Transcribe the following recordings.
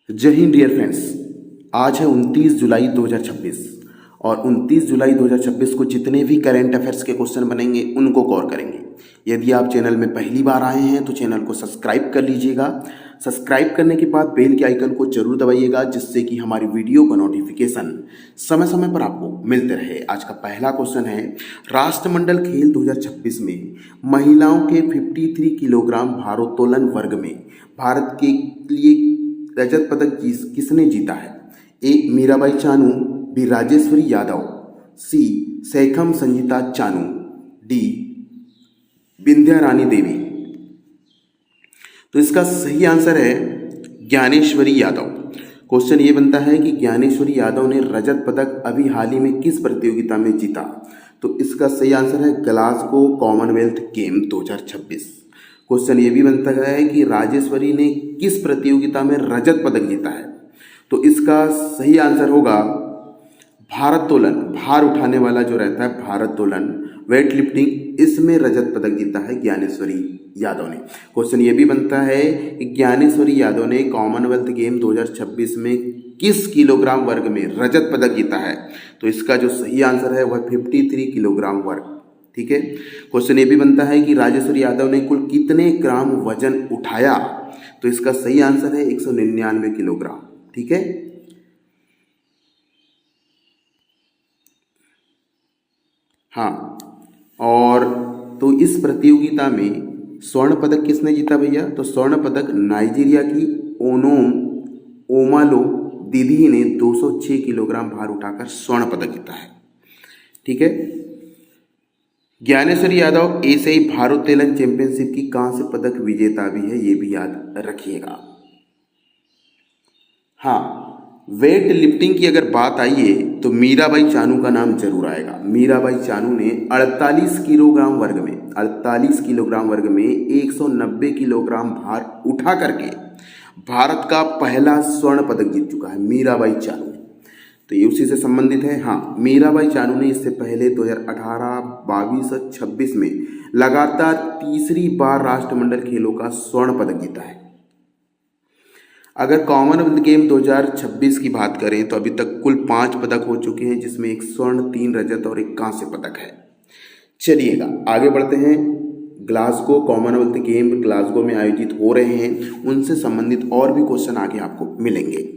जय Hind dear friends. आज है 29 जुलाई 2026 और 29 जुलाई 2026 को जितने भी करेंट अफेयर्स के क्वेश्चन बनेंगे उनको कवर करेंगे। यदि आप चैनल में पहली बार आए हैं तो चैनल को सब्सक्राइब कर लीजिएगा। सब्सक्राइब करने के बाद बेल के आइकन को जरूर दबाइएगा, जिससे कि हमारी वीडियो का नोटिफिकेशन समय समय पर आपको मिलते रहे। आज का पहला क्वेश्चन है, राष्ट्रमंडल खेल 2026 में महिलाओं के 53 किलोग्राम भारोत्तोलन वर्ग में भारत के लिए रजत पदक किसने जीता है? ए मीराबाई चानू, बी राजेश्वरी यादव, सी सैखम संजीता चानू, डी विंध्या रानी देवी। तो इसका सही आंसर है ज्ञानेश्वरी यादव। क्वेश्चन ये बनता है कि ज्ञानेश्वरी यादव ने रजत पदक अभी हाल ही में किस प्रतियोगिता में जीता? तो इसका सही आंसर है ग्लासगो कॉमनवेल्थ गेम 2026। क्वेश्चन ये भी बनता है कि राजेश्वरी ने किस प्रतियोगिता में रजत पदक जीता है? तो इसका सही आंसर होगा भारोत्तोलन, भार उठाने वाला जो रहता है भारोत्तोलन, वेट लिफ्टिंग, इसमें रजत पदक जीता है ज्ञानेश्वरी यादव ने। क्वेश्चन ये भी बनता है कि ज्ञानेश्वरी यादव ने कॉमनवेल्थ गेम 2026 में किस किलोग्राम वर्ग में रजत पदक जीता है? तो इसका जो सही आंसर है वह 53 किलोग्राम वर्ग। ठीक है। क्वेश्चन ये भी बनता है कि राजेश्वरी यादव ने कुल कितने ग्राम वजन उठाया? तो इसका सही आंसर है 199 किलोग्राम। ठीक है। हाँ, और तो इस प्रतियोगिता में स्वर्ण पदक किसने जीता भैया? तो स्वर्ण पदक नाइजीरिया की ओनोम ओमालो दीदी ने 206 किलोग्राम भार उठाकर स्वर्ण पदक जीता है। ठीक है। ज्ञानेश्वरी यादव एशियाई भारोत्तोलन चैंपियनशिप की कांस्य पदक विजेता भी है, ये भी याद रखिएगा। हाँ, वेट लिफ्टिंग की अगर बात आई है तो मीराबाई चानू का नाम जरूर आएगा। मीराबाई चानू ने 48 किलोग्राम वर्ग में 190 किलोग्राम भार उठा करके भारत का पहला स्वर्ण पदक जीत चुका है मीराबाई चानू। तो ये उसी से संबंधित है। हाँ, मीराबाई चानू ने इससे पहले 2018, 22 और 26 में लगातार तीसरी बार राष्ट्रमंडल खेलों का स्वर्ण पदक जीता है। अगर कॉमनवेल्थ गेम 2026 की बात करें तो अभी तक कुल 5 पदक हो चुके हैं, जिसमें 1 स्वर्ण, 3 रजत और 1 कांस्य पदक है। चलिएगा आगे बढ़ते हैं। ग्लासगो कॉमनवेल्थ गेम ग्लासगो में आयोजित हो रहे हैं, उनसे संबंधित और भी क्वेश्चन आगे आपको मिलेंगे।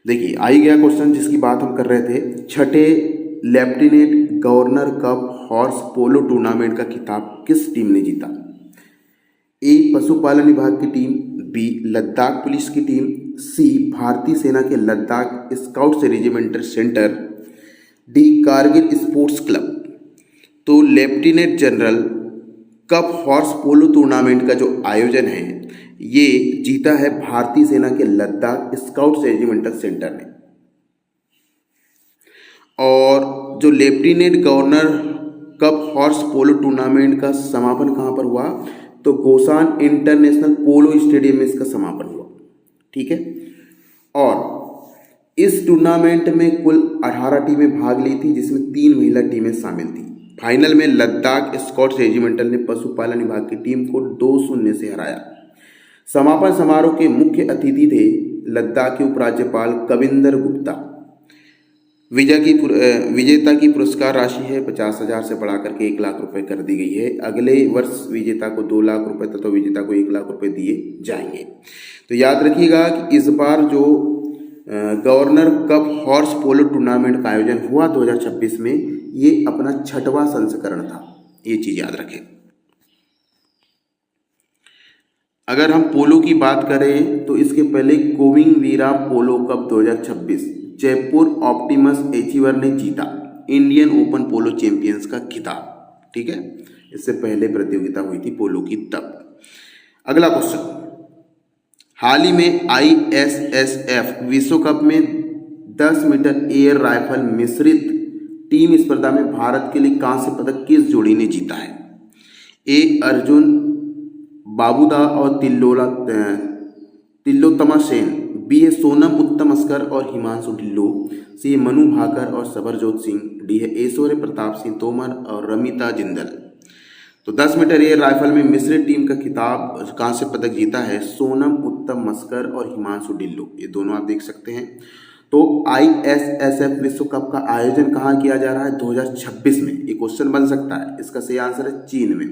देखिए, आई गया क्वेश्चन जिसकी बात हम कर रहे थे। छठे lieutenant governor cup horse polo tournament का खिताब किस टीम ने जीता? ए पशुपालन विभाग की टीम, बी लद्दाख पुलिस की टीम, सी भारतीय सेना के Ladakh scouts regimental centre, D Kargil sports club. तो lieutenant general cup horse polo tournament का जो आयोजन है ये जीता है भारतीय सेना के लद्दाख स्काउट्स रेजिमेंटल सेंटर ने। और जो lieutenant governor cup horse polo tournament का समापन कहाँ पर हुआ? तो गोसान इंटरनेशनल पोलो स्टेडियम में इसका समापन हुआ। ठीक है। और इस टूर्नामेंट में कुल 18 टीमें भाग ली थी, जिसमें 3 महिला टीमें शामिल थी। फाइनल में लद्दाख स्काउट्स रेजिमेंटल ने पशुपालन विभाग की टीम को 2-0 से हराया। समापन समारोह के मुख्य अतिथि थे लद्दाख के उपराज्यपाल कविंदर गुप्ता। विजेता की पुरस्कार राशि है 50,000 से बढ़ाकर के 1 लाख रुपए कर दी गई है। अगले वर्ष विजेता को 2 लाख रुपए तथा विजेता को 1 लाख रुपए दिए जाएंगे। तो याद रखिएगा कि इस बार जो governor cup horse polo tournament का आयोजन हुआ 2026 में, ये अपना 6वां संस्करण था। ये चीज याद रखें। अगर हम पोलो की बात करें तो इसके पहले कोविंग वीरा पोलो कप 2026 जयपुर ऑप्टिमस एचीवर ने जीता इंडियन ओपन पोलो चैंपियंस का खिताब। ठीक है। इससे पहले प्रतियोगिता हुई थी पोलो की तब। अगला क्वेश्चन, हाल ही में ISSF विश्व कप में 10 मीटर एयर राइफल मिश्रित टीम स्पर्धा में भारत के लिए कांस्य पदक किस जोड़ी ने जीता है? ए अर्जुन बाबूदा और तिल्लोत्तमा सेन, बी है सोनम उत्तमस्कर और हिमांशु ढिल्लो, सी मनु भाकर और सबरजोत सिंह, डी है ऐश्वर्य प्रताप सिंह तोमर और रमिता जिंदल। तो 10 मीटर एयर राइफल में मिश्रित टीम का खिताब कांस्य पदक जीता है सोनम उत्तम मस्कर और हिमांशु ढिल्लो, ये दोनों आप देख सकते हैं। तो ISSF विश्व कप का आयोजन कहाँ किया जा रहा है? 2026 में। ये क्वेश्चन बन सकता है, इसका सही आंसर है चीन में।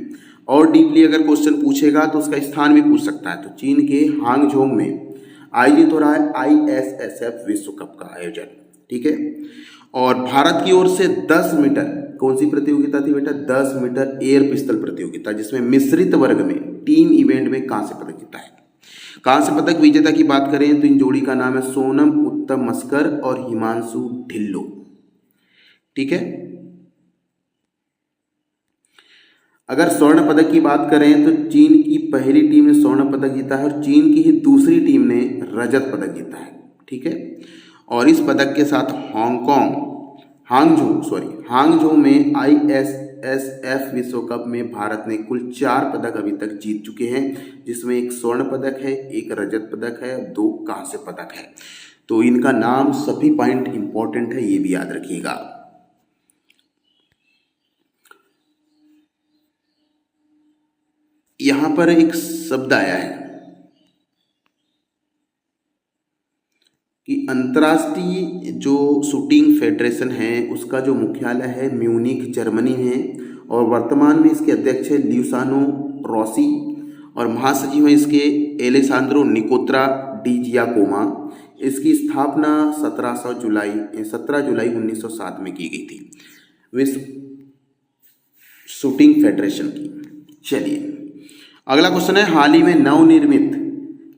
और डीपली अगर क्वेश्चन पूछेगा तो उसका स्थान भी पूछ सकता है। तो चीन के हांगझोउ में आयोजित हो रहा है ISSF विश्व कप का आयोजन, ठीक है। और भारत की ओर से 10 मीटर, कौन सी प्रतियोगिता थी बेटा? 10 मीटर एयर पिस्टल प्रतियोगिता, जिसमें मिश्रित वर्ग में टीम इवेंट में कांस्य पदक जीता है। कांस्य पदक विजेता की बात करें तो इन जोड़ी का नाम है सोनम उत्तम मस्कर और हिमांशु ढिल्लो, ठीक है। अगर स्वर्ण पदक की बात करें तो चीन की पहली टीम ने स्वर्ण पदक जीता है और चीन की ही दूसरी टीम ने रजत पदक जीता है, ठीक है। और इस पदक के साथ हांगझोउ में ISSF विश्व कप में भारत ने कुल 4 पदक अभी तक जीत चुके हैं, जिसमें एक स्वर्ण पदक है, एक रजत पदक है, 2 कांस्य पदक है। तो इनका नाम, सभी पॉइंट इंपॉर्टेंट है, ये भी याद रखिएगा। यहां पर एक शब्द आया है कि अंतर्राष्ट्रीय जो शूटिंग फेडरेशन है उसका जो मुख्यालय है म्यूनिख जर्मनी में, और वर्तमान में इसके अध्यक्ष है ल्यूसानो रॉसी और महासचिव है इसके एलेसांद्रो निकोत्रा डी जियाकोमा। इसकी स्थापना 17 जुलाई 1907 में की गई थी, विश्व शूटिंग फेडरेशन की। चलिए अगला क्वेश्चन है, हाल ही में नवनिर्मित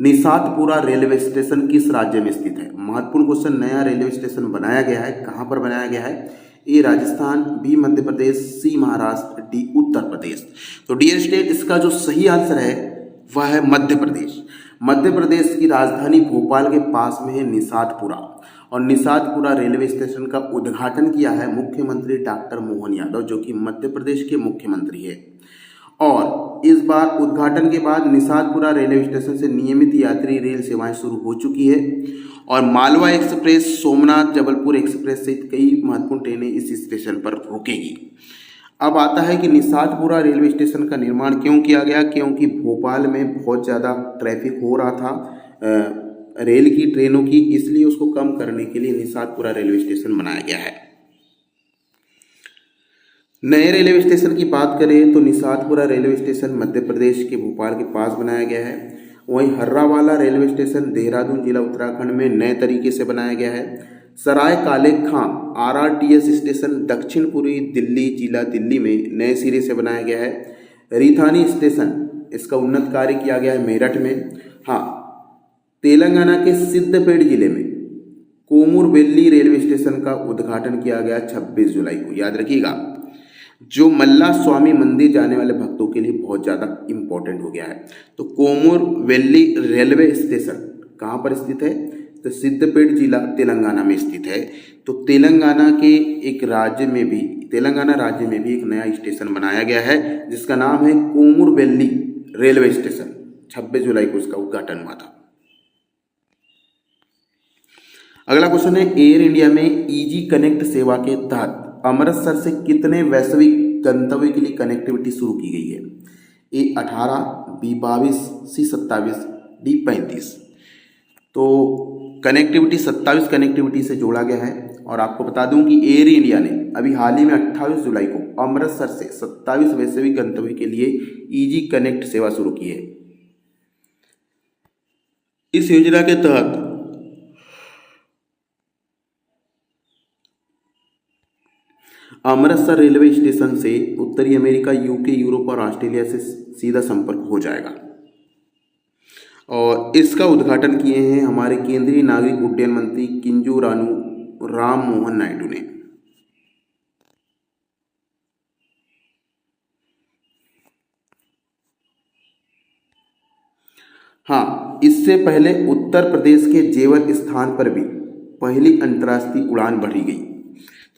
निशातपुरा रेलवे स्टेशन किस राज्य में स्थित है? महत्वपूर्ण क्वेश्चन। नया रेलवे स्टेशन बनाया गया है, कहां पर बनाया गया है? ए राजस्थान, बी मध्य प्रदेश, सी महाराष्ट्र, डी उत्तर प्रदेश। तो डियर स्टेट, इसका जो सही आंसर है वह है मध्य प्रदेश। मध्य प्रदेश की राजधानी भोपाल के पास में है निशातपुरा, और निशातपुरा रेलवे स्टेशन का उद्घाटन किया है मुख्यमंत्री डॉक्टर मोहन यादव, जो कि मध्य प्रदेश के मुख्यमंत्री है। और इस बार उद्घाटन के बाद निशातपुरा रेलवे स्टेशन से नियमित यात्री रेल सेवाएं शुरू हो चुकी है, और मालवा एक्सप्रेस, सोमनाथ जबलपुर एक्सप्रेस सहित कई महत्वपूर्ण ट्रेनें इस स्टेशन पर रुकेगी। अब आता है कि निशातपुरा रेलवे स्टेशन का निर्माण क्यों किया गया? क्योंकि भोपाल में बहुत ज़्यादा ट्रैफिक हो रहा था रेल की, ट्रेनों की, इसलिए उसको कम करने के लिए निशातपुरा रेलवे स्टेशन बनाया गया है। नए रेलवे स्टेशन की बात करें तो निशातपुरा रेलवे स्टेशन मध्य प्रदेश के भोपाल के पास बनाया गया है। वहीं हर्रावाला रेलवे स्टेशन देहरादून जिला उत्तराखंड में नए तरीके से बनाया गया है। सराय काले खां RRTS स्टेशन दक्षिण पूर्वी दिल्ली जिला दिल्ली में नए सिरे से बनाया गया है। रीथानी स्टेशन, इसका उन्नत कार्य किया गया है मेरठ में। हाँ, तेलंगाना के सिद्धपेट जिले में कोमुरवेल्ली रेलवे स्टेशन का उद्घाटन किया गया 26 जुलाई को, याद रखिएगा, जो मल्ला स्वामी मंदिर जाने वाले भक्तों के लिए बहुत ज़्यादा इम्पोर्टेंट हो गया है। तो कोमुरवेल्ली रेलवे स्टेशन कहाँ पर स्थित है? तो सिद्धपेट जिला तेलंगाना में स्थित है। तो तेलंगाना राज्य में भी एक नया स्टेशन बनाया गया है जिसका नाम है कोमुरवेल्ली रेलवे स्टेशन। 26 जुलाई को इसका उद्घाटन हुआ था। अगला क्वेश्चन है, एयर इंडिया में ईजी कनेक्ट सेवा के तहत अमृतसर से कितने वैश्विक गंतव्य के लिए कनेक्टिविटी शुरू की गई है? ए 18, बी 22, सी 27, डी 35। तो कनेक्टिविटी 27 कनेक्टिविटी से जोड़ा गया है। और आपको बता दूं कि एयर इंडिया ने अभी हाल ही में 28 जुलाई को अमृतसर से 27 वैश्विक गंतव्य के लिए ईजी कनेक्ट सेवा शुरू की है। इस योजना के तहत अमृतसर रेलवे स्टेशन से उत्तरी अमेरिका, यूके, यूरोप और ऑस्ट्रेलिया से सीधा संपर्क हो जाएगा। और इसका उद्घाटन किए हैं हमारे केंद्रीय नागरिक उड्डयन मंत्री किंजूरानु राम मोहन नायडू ने। हाँ, इससे पहले उत्तर प्रदेश के जेवर स्थान पर भी पहली अंतर्राष्ट्रीय उड़ान भरी गई।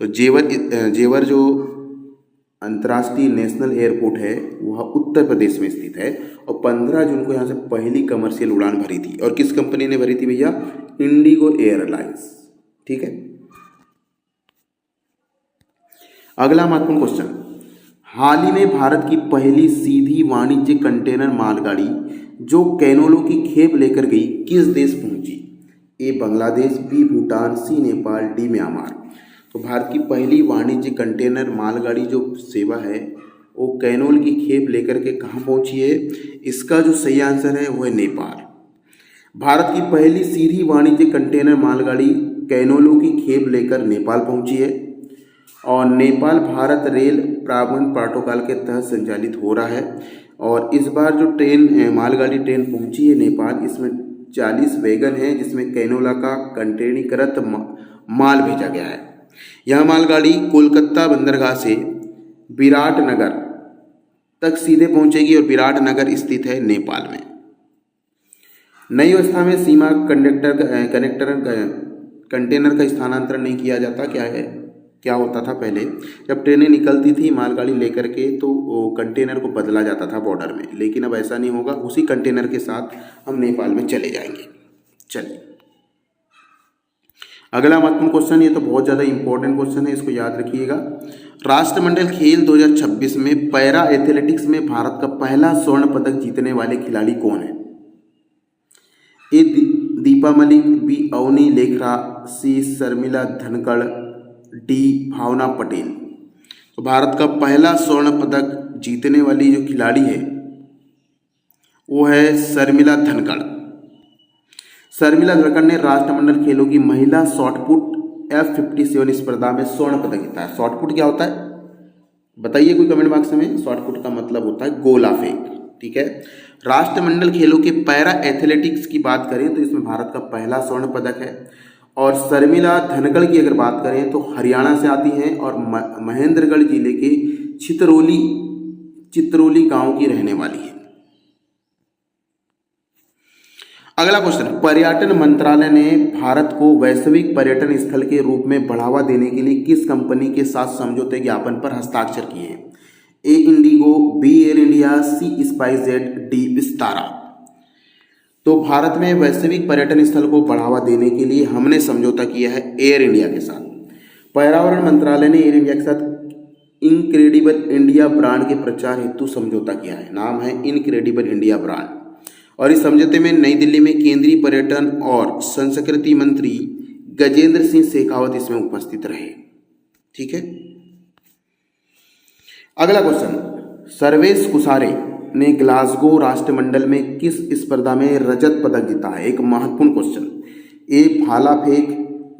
तो जेवर जो अंतर्राष्ट्रीय नेशनल एयरपोर्ट है वह उत्तर प्रदेश में स्थित है, और 15 जून को यहाँ से पहली कमर्शियल उड़ान भरी थी। और किस कंपनी ने भरी थी भैया? इंडिगो एयरलाइंस, ठीक है। अगला महत्वपूर्ण क्वेश्चन, हाल ही में भारत की पहली सीधी वाणिज्य कंटेनर मालगाड़ी जो कैनोलो की खेप लेकर गई किस देश पहुंची? ए बांग्लादेश, बी भूटान, सी नेपाल, डी म्यांमार। तो भारत की पहली वाणिज्य कंटेनर मालगाड़ी जो सेवा है वो कैनोल की खेप लेकर के कहाँ पहुंची है? इसका जो सही आंसर है वो है नेपाल। भारत की पहली सीधी वाणिज्य कंटेनर मालगाड़ी कैनोलो की खेप लेकर नेपाल पहुंची है और नेपाल भारत रेल प्रावधान प्रोटोकॉल के तहत संचालित हो रहा है। और इस बार जो मालगाड़ी ट्रेन पहुंची है नेपाल, इसमें 40 वैगन है जिसमें कैनोला का कंटेनरीकृत माल भेजा गया है। यह मालगाड़ी कोलकाता बंदरगाह से विराटनगर तक सीधे पहुंचेगी और विराटनगर स्थित है नेपाल में। नई व्यवस्था में सीमा कंटेनर का स्थानांतरण नहीं किया जाता। क्या होता था पहले, जब ट्रेनें निकलती थी मालगाड़ी लेकर के तो वो कंटेनर को बदला जाता था बॉर्डर में, लेकिन अब ऐसा नहीं होगा। उसी कंटेनर के साथ हम नेपाल में चले जाएंगे। चलिए अगला महत्वपूर्ण क्वेश्चन, ये तो बहुत ज़्यादा इंपॉर्टेंट क्वेश्चन है, इसको याद रखिएगा। राष्ट्रमंडल खेल 2026 में पैरा एथलेटिक्स में भारत का पहला स्वर्ण पदक जीतने वाले खिलाड़ी कौन है? ए दीपा मलिक, बी अवनी लेखरा, सी शर्मिला धनखड़, डी भावना पटेल। तो भारत का पहला स्वर्ण पदक जीतने वाली जो खिलाड़ी है वो है शर्मिला धनखड़। शर्मिला धनखड़ ने राष्ट्रमंडल खेलों की महिला शॉटपुट F57 स्पर्धा में स्वर्ण पदक जीता है। शॉटपुट क्या होता है बताइए कोई कमेंट बॉक्स में। शॉटपुट का मतलब होता है गोला फेंक, ठीक है। राष्ट्रमंडल खेलों के पैरा एथलेटिक्स की बात करें तो इसमें भारत का पहला स्वर्ण पदक है। और शर्मिला धनखड़ की अगर बात करें तो हरियाणा से आती हैं और महेंद्रगढ़ जिले के चित्रोली गांव की रहने वाली है। अगला क्वेश्चन, पर्यटन मंत्रालय ने भारत को वैश्विक पर्यटन स्थल के रूप में बढ़ावा देने के लिए किस कंपनी के साथ समझौते ज्ञापन पर हस्ताक्षर किए हैं? ए इंडिगो, बी एयर इंडिया, सी स्पाइसजेट, डी विस्तारा। तो भारत में वैश्विक पर्यटन स्थल को बढ़ावा देने के लिए हमने समझौता किया है एयर इंडिया के साथ। पर्यावरण मंत्रालय ने एयर इंडिया के साथ इनक्रेडिबल इंडिया ब्रांड के प्रचार हेतु समझौता किया है। नाम है इनक्रेडिबल इंडिया ब्रांड। और इस समझौते में नई दिल्ली में केंद्रीय पर्यटन और संस्कृति मंत्री गजेंद्र सिंह शेखावत इसमें उपस्थित रहे, ठीक है। अगला क्वेश्चन, सर्वेश कुसारे ने ग्लासगो राष्ट्रमंडल में किस स्पर्धा में रजत पदक जीता है? एक महत्वपूर्ण क्वेश्चन। ए भाला फेंक,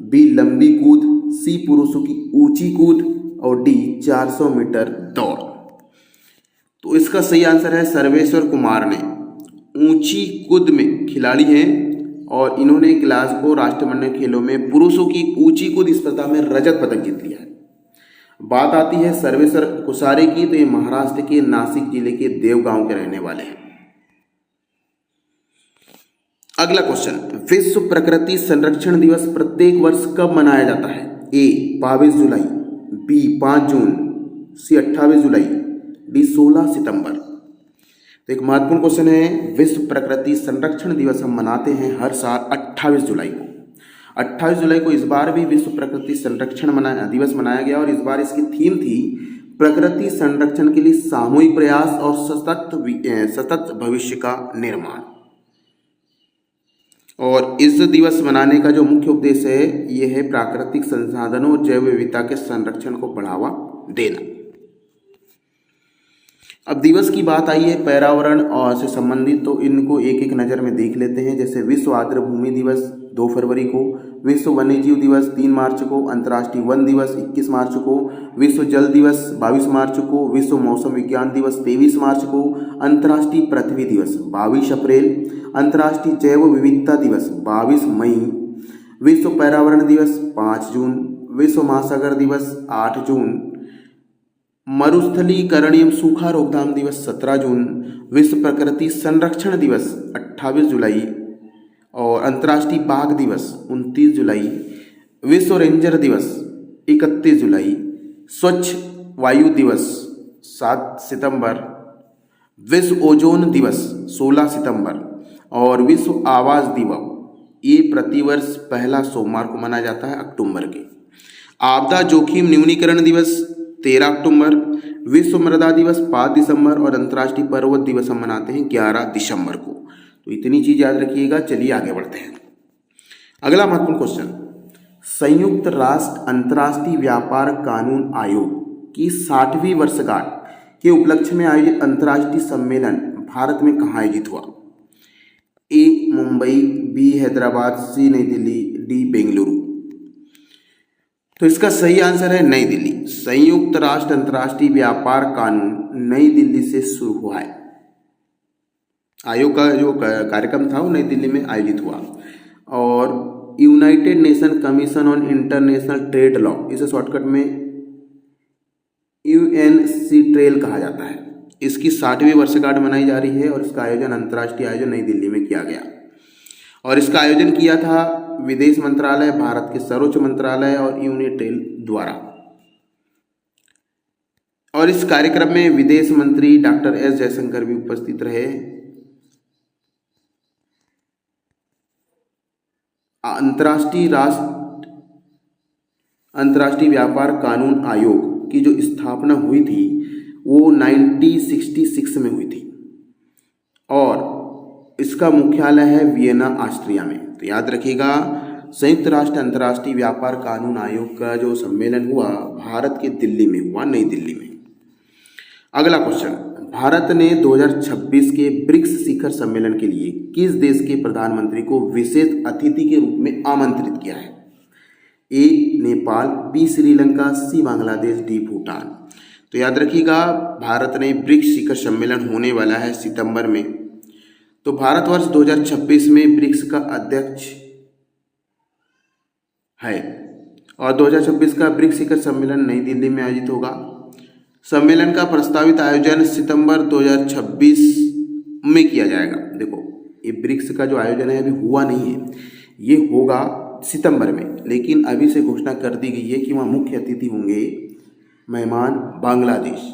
बी लंबी कूद, सी पुरुषों की ऊंची कूद और डी 400 मीटर दौड़। तो इसका सही आंसर है सर्वेश्वर कुमार ने ऊंची कूद में खिलाड़ी हैं और इन्होंने ग्लासगो राष्ट्रमंडल खेलों में पुरुषों की ऊंची कूद स्पर्धा में रजत पदक जीत लिया है। बात आती है सर्वेश्वर कुसारे की, तो ये महाराष्ट्र के नासिक जिले के देवगांव के रहने वाले हैं। अगला क्वेश्चन, विश्व प्रकृति संरक्षण दिवस प्रत्येक वर्ष कब मनाया जाता है? ए 22 जुलाई, बी 5 जून, सी 28 जुलाई, डी 16 सितंबर। तो एक महत्वपूर्ण क्वेश्चन है, विश्व प्रकृति संरक्षण दिवस हम मनाते हैं हर साल 28 जुलाई को। 28 जुलाई को इस बार भी विश्व प्रकृति संरक्षण दिवस मनाया गया और इस बार इसकी थीम थी प्रकृति संरक्षण के लिए सामूहिक प्रयास और सतत भविष्य का निर्माण। और इस दिवस मनाने का जो मुख्य उद्देश्य है ये है प्राकृतिक संसाधनों और जैव विविधता के संरक्षण को बढ़ावा देना। अब दिवस की बात आई है पर्यावरण और से संबंधित, तो इनको एक एक नज़र में देख लेते हैं। जैसे विश्व आर्द्र भूमि दिवस 2 फरवरी को, विश्व वन्यजीव दिवस 3 मार्च को, अंतर्राष्ट्रीय वन दिवस 21 मार्च को, विश्व जल दिवस 22 मार्च को, विश्व मौसम विज्ञान दिवस 23 मार्च को, अंतर्राष्ट्रीय पृथ्वी दिवस 22 अप्रैल, अंतर्राष्ट्रीय जैव विविधता दिवस 22 मई, विश्व पर्यावरण दिवस 5 जून, विश्व महासागर दिवस 8 जून, मरुस्थलीकरण एवं सूखा रोकथाम दिवस 17 जून, विश्व प्रकृति संरक्षण दिवस 28 जुलाई और अंतर्राष्ट्रीय बाघ दिवस 29 जुलाई, विश्व रेंजर दिवस 31 जुलाई, स्वच्छ वायु दिवस 7 सितंबर, विश्व ओजोन दिवस 16 सितंबर और विश्व आवास दिवस ये प्रतिवर्ष पहला सोमवार को मनाया जाता है अक्टूबर के। आपदा जोखिम न्यूनीकरण दिवस 13 अक्टूबर, विश्व मृदा दिवस 5 दिसंबर और अंतर्राष्ट्रीय पर्वत दिवस हम मनाते हैं 11 दिसंबर को। तो इतनी चीज याद रखिएगा। चलिए आगे बढ़ते हैं। अगला महत्वपूर्ण क्वेश्चन, संयुक्त राष्ट्र अंतर्राष्ट्रीय व्यापार कानून आयोग की 60वीं वर्षगांठ के उपलक्ष्य में आयोजित अंतर्राष्ट्रीय सम्मेलन भारत में कहाँ आयोजित हुआ? ए मुंबई, बी हैदराबाद, सी नई दिल्ली, डी बेंगलुरु। तो इसका सही आंसर है नई दिल्ली। संयुक्त राष्ट्र अंतर्राष्ट्रीय व्यापार कानून नई दिल्ली से शुरू हुआ है। आयोग का जो कार्यक्रम था वो नई दिल्ली में आयोजित हुआ। और United nation commission on international trade law, इसे शॉर्टकट में UNCTRAL कहा जाता है, इसकी 60वीं वर्षगांठ मनाई जा रही है और इसका आयोजन अंतर्राष्ट्रीय आयोजन नई दिल्ली में किया गया। और इसका आयोजन किया था विदेश मंत्रालय, भारत के सर्वोच्च मंत्रालय और यूनिटेल द्वारा। और इस कार्यक्रम में विदेश मंत्री डॉक्टर एस जयशंकर भी उपस्थित रहे। अंतर्राष्ट्रीय व्यापार कानून आयोग की जो स्थापना हुई थी वो 1966 में हुई थी और इसका मुख्यालय है वियना, ऑस्ट्रिया में। तो याद रखिएगा, संयुक्त राष्ट्र अंतर्राष्ट्रीय व्यापार कानून आयोग का जो सम्मेलन हुआ भारत के दिल्ली में हुआ, नई दिल्ली में। अगला क्वेश्चन, भारत ने 2026 के ब्रिक्स शिखर सम्मेलन के लिए किस देश के प्रधानमंत्री को विशेष अतिथि के रूप में आमंत्रित किया है? ए नेपाल, बी श्रीलंका, सी बांग्लादेश, डी भूटान। तो याद रखिएगा, भारत ने ब्रिक्स शिखर सम्मेलन होने वाला है सितंबर में। तो भारतवर्ष 2026 में ब्रिक्स का अध्यक्ष है और 2026 का ब्रिक्स शिखर सम्मेलन नई दिल्ली में आयोजित होगा। सम्मेलन का प्रस्तावित आयोजन सितंबर 2026 में किया जाएगा। देखो, ये ब्रिक्स का जो आयोजन है अभी हुआ नहीं है, ये होगा सितंबर में, लेकिन अभी से घोषणा कर दी गई है कि वहाँ मुख्य अतिथि होंगे मेहमान बांग्लादेश,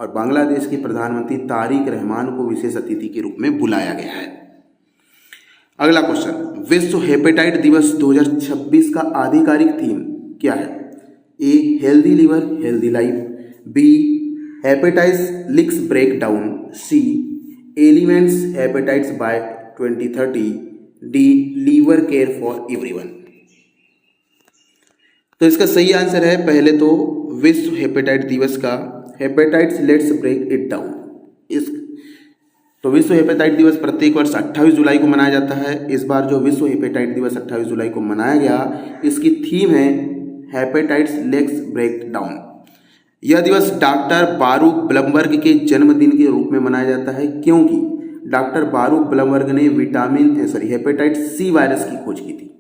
और बांग्लादेश के प्रधानमंत्री तारिक रहमान को विशेष अतिथि के रूप में बुलाया गया है। अगला क्वेश्चन, विश्व हेपेटाइट दिवस 2026 का आधिकारिक थीम क्या है? A healthy liver healthy life, B hepatitis leaks break down, C elements hepatitis by 2030, D liver care for everyone. तो इसका सही आंसर है पहले तो विश्व हेपेटाइट दिवस का hepatitis let's break it down. तो विश्व हेपेटाइट दिवस प्रत्येक वर्ष 28 जुलाई को मनाया जाता है। इस बार जो विश्व हेपेटाइट दिवस 28 जुलाई को मनाया गया, इसकी थीम है हेपेटाइटिस लेट्स ब्रेक डाउन। यह दिवस डॉक्टर बारूक ब्लमबर्ग के जन्मदिन के रूप में मनाया जाता है, क्योंकि डॉक्टर बारूक ब्लमबर्ग ने हेपेटाइटिस सी वायरस की खोज की थी।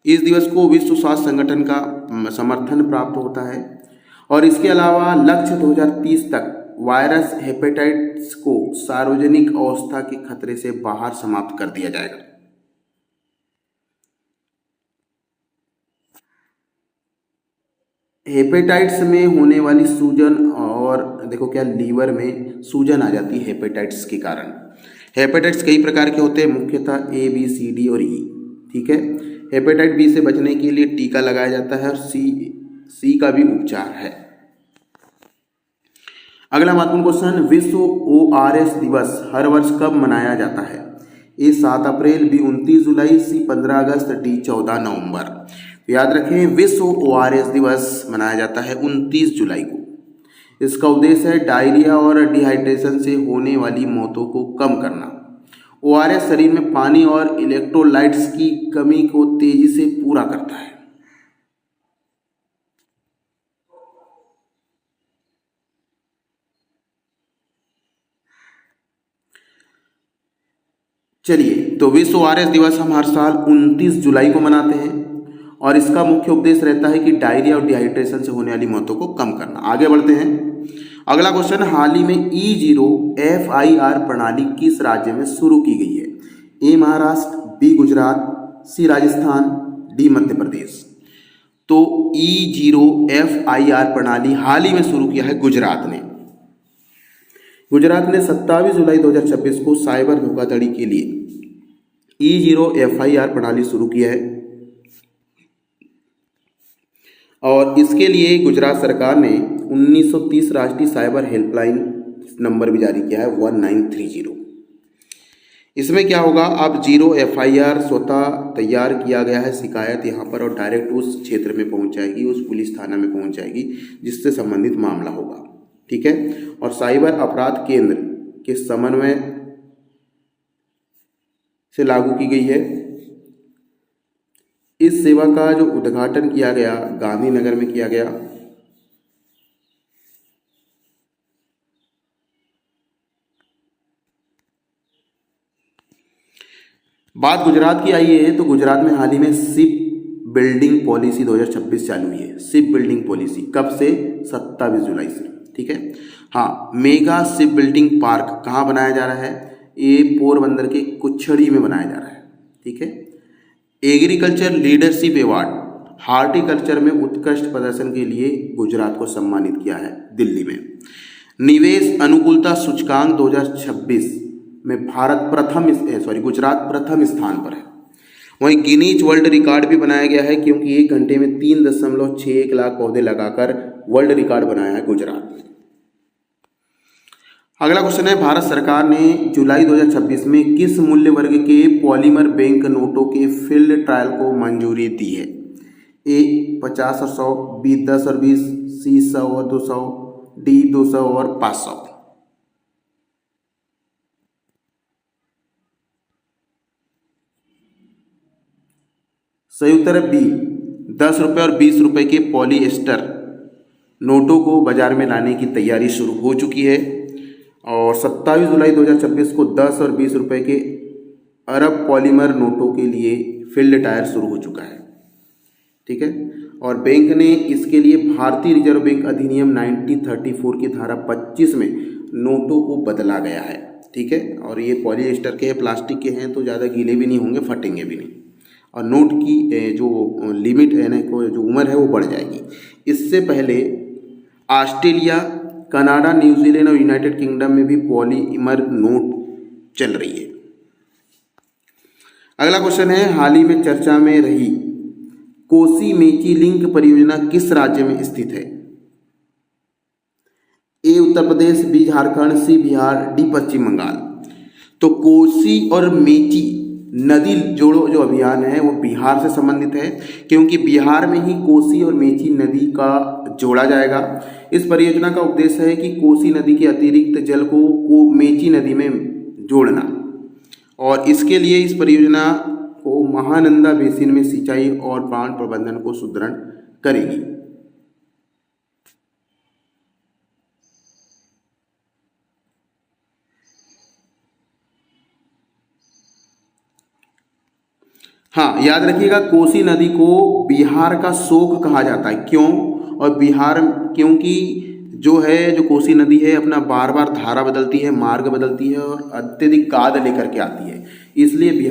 इस दिवस को विश्व स्वास्थ्य संगठन का समर्थन प्राप्त होता है और इसके अलावा लक्ष्य 2030 तक वायरस हेपेटाइटिस को सार्वजनिक अवस्था के खतरे से बाहर समाप्त कर दिया जाएगा। हेपेटाइटिस में होने वाली सूजन, और देखो क्या लीवर में सूजन आ जाती है हेपेटाइटिस के कारण। हेपेटाइटिस कई प्रकार के होते हैं, मुख्यतः ए, बी, सी, डी और ई। ठीक है, हेपेटाइटिस बी से बचने के लिए टीका लगाया जाता है और सी का भी उपचार है। अगला महत्वपूर्ण क्वेश्चन, विश्व ORS दिवस हर वर्ष कब मनाया जाता है? ए 7 अप्रैल, बी 29 जुलाई, सी 15 अगस्त, डी 14 नवंबर। याद रखें, विश्व ORS दिवस मनाया जाता है 29 जुलाई को। इसका उद्देश्य है डायरिया और डिहाइड्रेशन से होने वाली मौतों को कम करना। ORS शरीर में पानी और इलेक्ट्रोलाइट्स की कमी को तेजी से पूरा करता है। चलिए, तो विश्व ORS दिवस हम हर साल 29 जुलाई को मनाते हैं और इसका मुख्य उद्देश्य रहता है कि डायरिया और डिहाइड्रेशन से होने वाली मौतों को कम करना। आगे बढ़ते हैं। अगला क्वेश्चन, हाल ही में E0FIR प्रणाली किस राज्य में शुरू की गई है? ए महाराष्ट्र, बी गुजरात, सी राजस्थान, डी मध्य प्रदेश। तो E0FIR प्रणाली हाल ही में शुरू किया है गुजरात ने। गुजरात ने 27 जुलाई 2026 को साइबर धोखाधड़ी के लिए E0FIR प्रणाली शुरू किया है। और इसके लिए गुजरात सरकार ने 1930 राष्ट्रीय साइबर हेल्पलाइन नंबर भी जारी किया है 1930। इसमें क्या होगा, आप 0 FIR स्वतः तैयार किया गया है शिकायत यहाँ पर और डायरेक्ट उस क्षेत्र में पहुँच जाएगी, उस पुलिस थाना में पहुँच जाएगी जिससे संबंधित मामला होगा। ठीक है। और साइबर अपराध केंद्र के समन्वय से लागू की गई है। इस सेवा का जो उद्घाटन किया गया गांधीनगर में किया गया। बात गुजरात की आई है तो गुजरात में हाल ही में शिप बिल्डिंग पॉलिसी 2026 चालू हुई है। शिप बिल्डिंग पॉलिसी कब से? 27 जुलाई से। ठीक है। हाँ, मेगा शिप बिल्डिंग पार्क कहाँ बनाया जा रहा है? ये पोरबंदर के कुच्छड़ी में बनाया जा रहा है। ठीक है। एग्रीकल्चर लीडरशिप अवार्ड हार्टिकल्चर में उत्कृष्ट प्रदर्शन के लिए गुजरात को सम्मानित किया है दिल्ली में। निवेश अनुकूलता सूचकांक 2026 में गुजरात प्रथम स्थान पर है। वहीं गिनीज वर्ल्ड रिकॉर्ड भी बनाया गया है क्योंकि 1 घंटे में 3.61 लाख पौधे लगाकर वर्ल्ड रिकॉर्ड बनाया है गुजरात ने। अगला क्वेश्चन है, भारत सरकार ने जुलाई 2026 में किस मूल्य वर्ग के पॉलीमर बैंक नोटों के फील्ड ट्रायल को मंजूरी दी है? ए 50 और 100, बी 10 और 20, सी 100 और 200, डी 200 और 500। सही उत्तर है बी। 10 रुपये और 20 रुपये के पॉलीएस्टर नोटों को बाजार में लाने की तैयारी शुरू हो चुकी है और 27 जुलाई 2026 को 10 और 20 रुपये के अरब पॉलीमर नोटों के लिए फील्ड ट्रायल शुरू हो चुका है। ठीक है। और बैंक ने इसके लिए भारतीय रिजर्व बैंक अधिनियम 1934 की धारा 25 में नोटों को बदला गया है। ठीक है। और ये पॉलीएस्टर के हैं, प्लास्टिक के हैं तो ज़्यादा गीले भी नहीं होंगे, फटेंगे भी नहीं और नोट की जो लिमिट है ना, जो उम्र है वो बढ़ जाएगी। इससे पहले ऑस्ट्रेलिया, कनाडा, न्यूजीलैंड और यूनाइटेड किंगडम में भी पॉलीमर नोट चल रही है। अगला क्वेश्चन है, हाल ही में चर्चा में रही कोसी मेची लिंक परियोजना किस राज्य में स्थित है? ए उत्तर प्रदेश, बी झारखंड, सी बिहार, डी पश्चिम बंगाल। तो कोसी और मेची नदी जोड़ो जो अभियान है वो बिहार से संबंधित है क्योंकि बिहार में ही कोसी और मेची नदी का जोड़ा जाएगा। इस परियोजना का उद्देश्य है कि कोसी नदी के अतिरिक्त जल को मेची नदी में जोड़ना और इसके लिए इस परियोजना को महानंदा बेसिन में सिंचाई और बाढ़ प्रबंधन को सुदृढ़ करेगी। हाँ, याद रखिएगा कोसी नदी को बिहार का शोक कहा जाता है। क्यों? और बिहार क्योंकि जो है जो कोसी नदी है अपना बार बार धारा बदलती है, मार्ग बदलती है और अत्यधिक गाद लेकर के आती है, इसलिए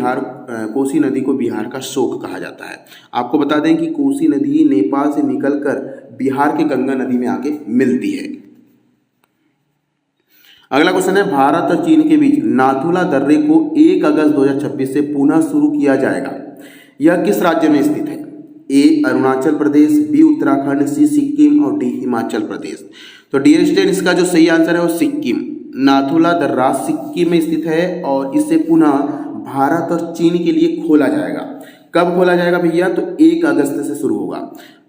कोसी नदी को बिहार का शोक कहा जाता है। आपको बता दें कि कोसी नदी नेपाल से निकलकर बिहार के गंगा नदी में आके मिलती है। अगला क्वेश्चन है, भारत और चीन के बीच नाथुला दर्रे को 1 अगस्त 2026 से पुनः शुरू किया जाएगा। यह किस राज्य में स्थित है? ए अरुणाचल प्रदेश, बी उत्तराखंड, सी सिक्किम और डी हिमाचल प्रदेश। तो डियर स्टूडेंट, इसका जो सही आंसर है वो सिक्किम। नाथुला दर्रा सिक्किम में स्थित है और इसे पुनः भारत और चीन के लिए खोला जाएगा। कब खोला जाएगा भैया? तो 1 अगस्त से शुरू होगा।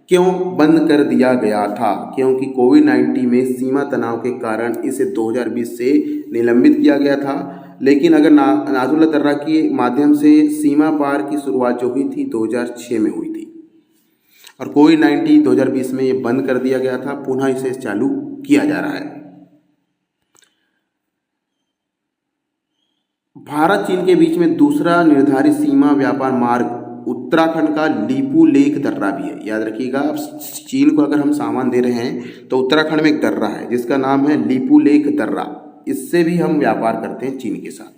क्यों बंद कर दिया गया था? क्योंकि कोविड-19 में सीमा तनाव के कारण इसे 2020 से निलंबित किया गया था। लेकिन अगर नाथुला दर्रा के माध्यम से सीमा पार की शुरुआत जो हुई थी 2006 में हुई थी और कोविड-19 2020 में ये बंद कर दिया गया था, पुनः इसे चालू किया जा रहा है। भारत चीन के बीच में दूसरा निर्धारित सीमा व्यापार मार्ग उत्तराखंड का लीपू लेक दर्रा भी है। याद रखिएगा, अब चीन को अगर हम सामान दे रहे हैं तो उत्तराखंड में एक दर्रा है जिसका नाम है लीपू लेक दर्रा, इससे भी हम व्यापार करते हैं चीन के साथ।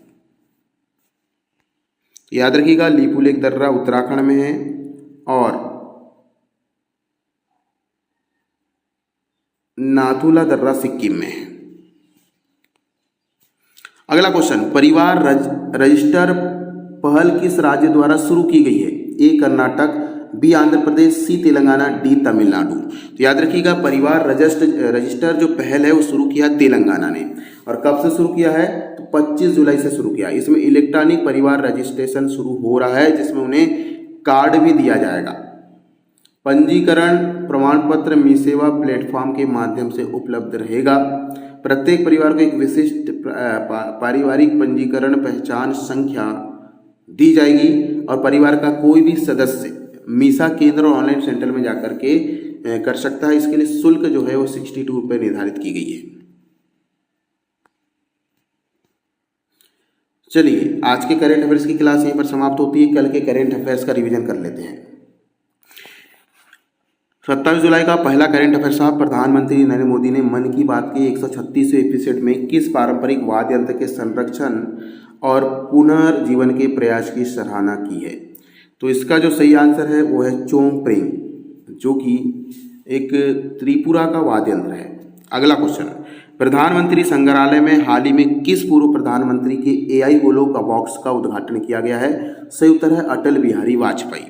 याद रखिएगा, लीपू लेक दर्रा उत्तराखंड में है और नाथुला दर्रा सिक्किम में है। अगला क्वेश्चन, परिवार रजिस्टर पहल किस राज्य द्वारा शुरू की गई है? ए कर्नाटक, बी आंध्र प्रदेश, सी तेलंगाना, डी तमिलनाडु। तो याद रखिएगा, परिवार रजिस्टर जो पहल है वो शुरू किया तेलंगाना ने। और कब से शुरू किया है? तो 25 जुलाई से शुरू किया। इसमें इलेक्ट्रॉनिक परिवार रजिस्ट्रेशन शुरू हो रहा है, जिसमें उन्हें कार्ड भी दिया जाएगा। पंजीकरण प्रमाण पत्र मी सेवा प्लेटफॉर्म के माध्यम से उपलब्ध रहेगा। प्रत्येक परिवार को एक विशिष्ट पारिवारिक पंजीकरण पहचान संख्या दी जाएगी और परिवार का कोई भी सदस्य मीसा केंद्र और ऑनलाइन सेंटर में जाकर के कर सकता है। इसके लिए शुल्क जो है वो 62 रुपये निर्धारित की गई है। चलिए, आज के करेंट अफेयर्स की क्लास यहीं पर समाप्त होती है। कल के करेंट अफेयर्स का रिवीजन कर लेते हैं। 27 जुलाई का पहला करेंट अफेयर साहब, प्रधानमंत्री नरेंद्र मोदी ने मन की बात के 136वें एपिसोड में किस पारंपरिक वाद्य यंत्र के संरक्षण और पुनर्जीवन के प्रयास की सराहना की है? तो इसका जो सही आंसर है वो है चोंगप्रेंग, जो कि एक त्रिपुरा का वाद्य यंत्र है। अगला क्वेश्चन, प्रधानमंत्री संग्रहालय में हाल ही में किस पूर्व प्रधानमंत्री के AI गोलोक बॉक्स का उद्घाटन किया गया है? सही उत्तर है अटल बिहारी वाजपेयी।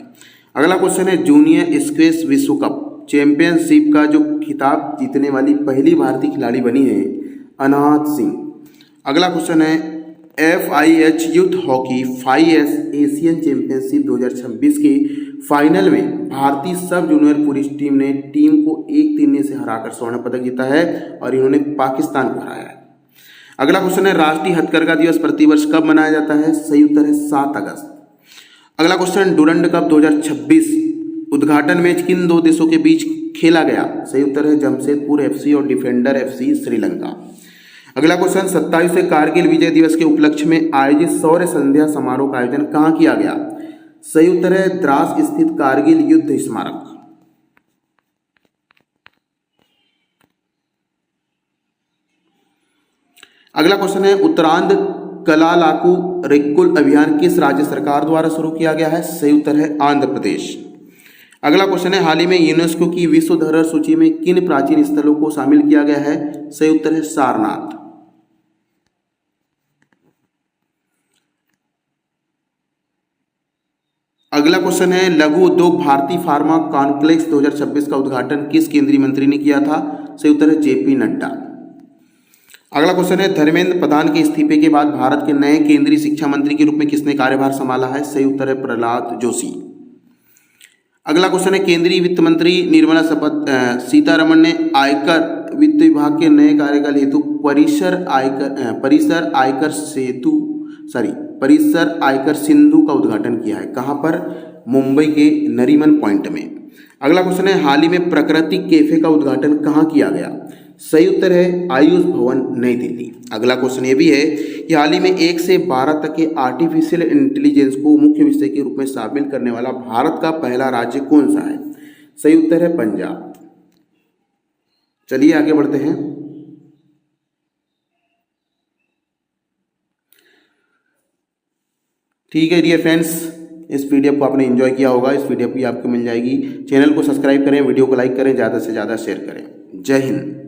अगला क्वेश्चन है, जूनियर स्क्वैश विश्व कप चैंपियनशिप का जो खिताब जीतने वाली पहली भारतीय खिलाड़ी बनी है अनाहत सिंह। अगला क्वेश्चन है, FIH youth hockey 5S Asian championship 2026 के फाइनल में भारतीय सब जूनियर पुरुष टीम ने टीम को 1-3 से हराकर स्वर्ण पदक जीता है और इन्होंने पाकिस्तान को हराया है। अगला क्वेश्चन है, राष्ट्रीय हथकरघा दिवस प्रतिवर्ष कब मनाया जाता है? सही उत्तर है 7 अगस्त। अगला क्वेश्चन, डुरंड कप 2026 उद्घाटन मैच किन 2 देशों के बीच खेला गया? सही उत्तर है जमशेदपुर FC और डिफेंडर FC श्रीलंका। अगला क्वेश्चन, 27वें कारगिल विजय दिवस के उपलक्ष्य में आयोजित शौर्य संध्या समारोह का आयोजन कहाँ किया गया? सही उत्तर है द्रास स्थित कारगिल युद्ध स्मारक। अगला क्वेश्चन है, उत्तरांध कलालाकू रेक्कुल अभियान किस राज्य सरकार द्वारा शुरू किया गया है? सही उत्तर है आंध्र प्रदेश। अगला क्वेश्चन है, हाल ही में यूनेस्को की विश्व धरोहर सूची में किन प्राचीन स्थलों को शामिल किया गया है? सही उत्तर है सारनाथ। अगला क्वेश्चन है, लघु उद्योग भारती फार्मा कॉन्क्लेक्स 2026 का उद्घाटन किस केंद्रीय मंत्री ने किया था? सही उत्तर है JP नड्डा। अगला क्वेश्चन है, धर्मेंद्र प्रधान के इस्तीफे के बाद भारत के नए केंद्रीय शिक्षा मंत्री के रूप में किसने कार्यभार संभाला है? सही उत्तर है प्रहलाद जोशी। अगला क्वेश्चन है, केंद्रीय वित्त मंत्री निर्मला सीतारमण ने आयकर वित्त विभाग के नए कार्यकाल हेतु परिसर आयकर सिंधु का उद्घाटन किया है। कहां पर? मुंबई के नरीमन पॉइंट में। अगला क्वेश्चन है, हाल ही में प्राकृतिक कैफे का उद्घाटन कहां किया गया? सही उत्तर है आयुष भवन नई दिल्ली। अगला क्वेश्चन ये भी है कि हाल ही में 1 से 12 तक के आर्टिफिशियल इंटेलिजेंस को मुख्य विषय के रूप में शामिल करने वाला भारत का पहला राज्य कौन सा है? सही उत्तर है पंजाब। चलिए आगे बढ़ते हैं। ठीक है डियर फ्रेंड्स, इस पीडीएफ को आपने एंजॉय किया होगा। इस पीडीएफ भी आपको मिल जाएगी। चैनल को सब्सक्राइब करें, वीडियो को लाइक करें, ज़्यादा से ज़्यादा शेयर करें। जय हिंद।